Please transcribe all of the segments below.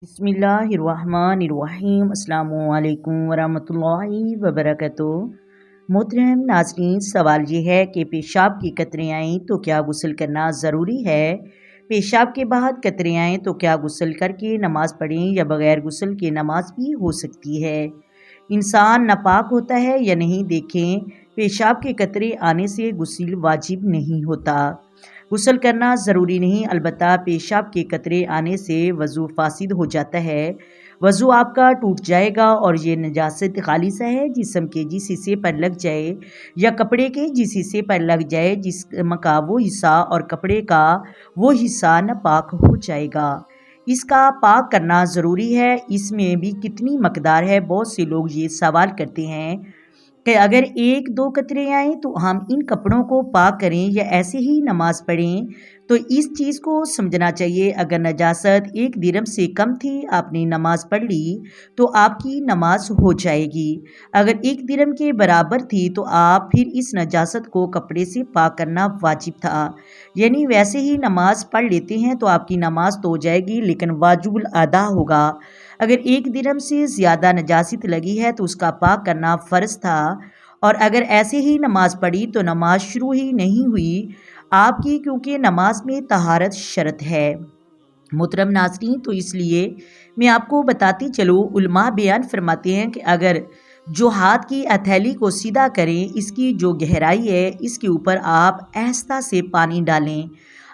बिस्मिल्लाहिर्रहमानिर्रहीम अस्सलामुअलैकुम वरहमतुल्लाहि वबरकातुहू। मोहतरम नाज़रीन, सवाल ये है कि पेशाब की कतरें आएँ तो क्या गुस्ल करना ज़रूरी है? पेशाब के बाद कतरें आएँ तो क्या गुस्ल करके नमाज़ पढ़ें या बग़ैर गुस्ल के नमाज भी हो सकती है? इंसान नापाक होता है या नहीं? देखें, पेशाब के कतरे आने से गुस्ल वाजिब नहीं होता। गुस्ल करना ज़रूरी नहीं, अलबत्ता पेशाब के कतरे आने से वज़ू फासिद हो जाता है। वज़ू आपका टूट जाएगा और ये नजासत खालिसा है जिस्म के जिस हिस्से पर लग जाए या कपड़े के जिस हिस्से पर लग जाए, जिस्म का वो हिस्सा और कपड़े का वो हिस्सा नापाक हो जाएगा। इसका पाक करना ज़रूरी है। इसमें भी कितनी मकदार है? बहुत से लोग ये सवाल करते हैं कि अगर एक दो कतरे आएँ तो हम इन कपड़ों को पाक करें या ऐसे ही नमाज पढ़ें? तो इस चीज़ को समझना चाहिए। अगर नजासत एक दिरम से कम थी, आपने नमाज पढ़ ली तो आपकी नमाज हो जाएगी। अगर एक दिरम के बराबर थी तो आप फिर इस नजासत को कपड़े से पाक करना वाजिब था। यानी वैसे ही नमाज पढ़ लेते हैं तो आपकी नमाज तो हो जाएगी, लेकिन वाजिबुल अदा होगा। अगर एक दिरहम से ज़्यादा नजासत लगी है तो उसका पाक करना फ़र्ज़ था, और अगर ऐसे ही नमाज पढ़ी तो नमाज शुरू ही नहीं हुई आपकी, क्योंकि नमाज में तहारत शर्त है। मोहतरम नाज़रीन, तो इसलिए मैं आपको बताती चलूँ, उलमा बयान फरमाते हैं कि अगर जो हाथ की हथेली को सीधा करें, इसकी जो गहराई है इसके ऊपर आप आहिस्ता से पानी डालें।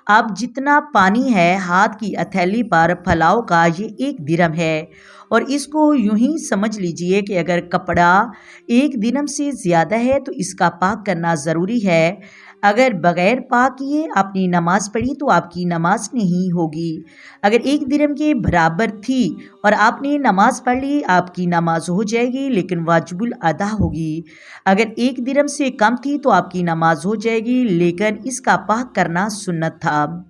अब जितना पानी है हाथ की हथेली पर फैलाव का, ये एक दिरहम है। और इसको यूं ही समझ लीजिए कि अगर कपड़ा एक दिरहम से ज़्यादा है तो इसका पाक करना ज़रूरी है। अगर बग़ैर पाक किए आपने नमाज पढ़ी तो आपकी नमाज नहीं होगी। अगर एक दिरहम के बराबर थी और आपने नमाज पढ़ ली, आपकी नमाज हो जाएगी, लेकिन वाजिबुल अदा होगी। अगर एक दिरहम से कम थी तो आपकी नमाज हो जाएगी, लेकिन इसका पाक करना सुन्नत था।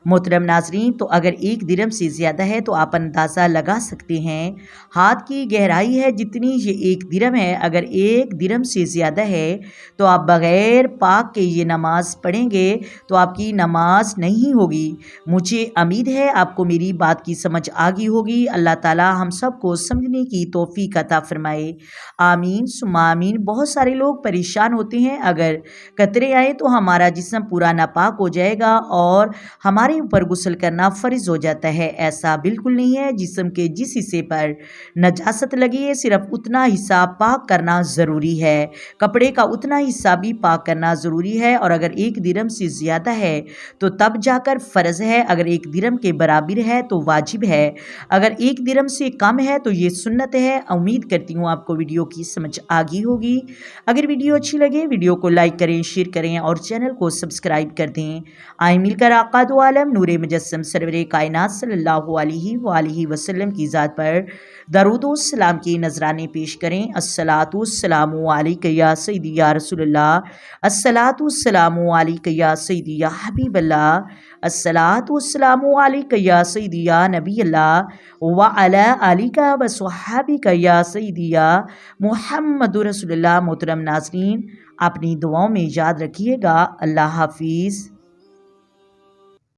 मोहतरम नाज़रीन, तो अगर एक दिरहम से ज़्यादा है तो आप अंदाज़ा लगा सकते हैं हाथ की गहराई है जितनी, ये एक दिरहम है। अगर एक दिरहम से ज़्यादा है तो आप बग़ैर पाक के ये नमाज पढ़ेंगे तो आपकी नमाज नहीं होगी। मुझे उम्मीद है आपको मेरी बात की समझ आ गई होगी। अल्लाह ताला हम सब को समझने की तौफीक अता फरमाए। आमीन सुम्मा आमीन। बहुत सारे लोग परेशान होते हैं, अगर कतरे आए तो हमारा जिस्म पूरा नापाक हो जाएगा और हमारे ऊपर गुस्ल करना फ़र्ज़ हो जाता है। ऐसा बिल्कुल नहीं है। जिस्म के जिस हिस्से पर नजासत लगी है सिर्फ उतना हिस्सा पाक करना ज़रूरी है। कपड़े का उतना हिस्सा भी पाक करना ज़रूरी है। और अगर एक दिरहम से ज़्यादा है तो तब जाकर फ़र्ज़ है। अगर एक दिरहम के बराबर है तो वाजिब है। अगर एक दिरहम से कम है तो ये सुन्नत है। उम्मीद करती हूँ आपको वीडियो की समझ आ गई होगी। अगर वीडियो अच्छी लगे वीडियो को लाइक करें, शेयर करें और चैनल को सब्सक्राइब कर दें। आए मिलकर आका दो आलम नूरे मुजस्सम सरवरे कायनात सल्लल्लाहु अलैहि वसल्लम की ज़ात पर दरूद व सलाम के नजराने पेश करें। अस्सलातु वस्सलामु अलैका या सय्यदी या रसूलल्लाह, अस्सलातु वस्सलामु अलैका या सय्यदी या हबीबल्लाह, अस्सलातु वस्सलामु अलैका या सय्यदी या नबील्लाह व अला आलिका व स्वहाबिका या सय्यदी या मुहम्मदुर रसूलुल्लाह। मोहतरम नाज़रीन, अपनी दुआओं में याद रखिएगा। अल्लाह हाफिज़।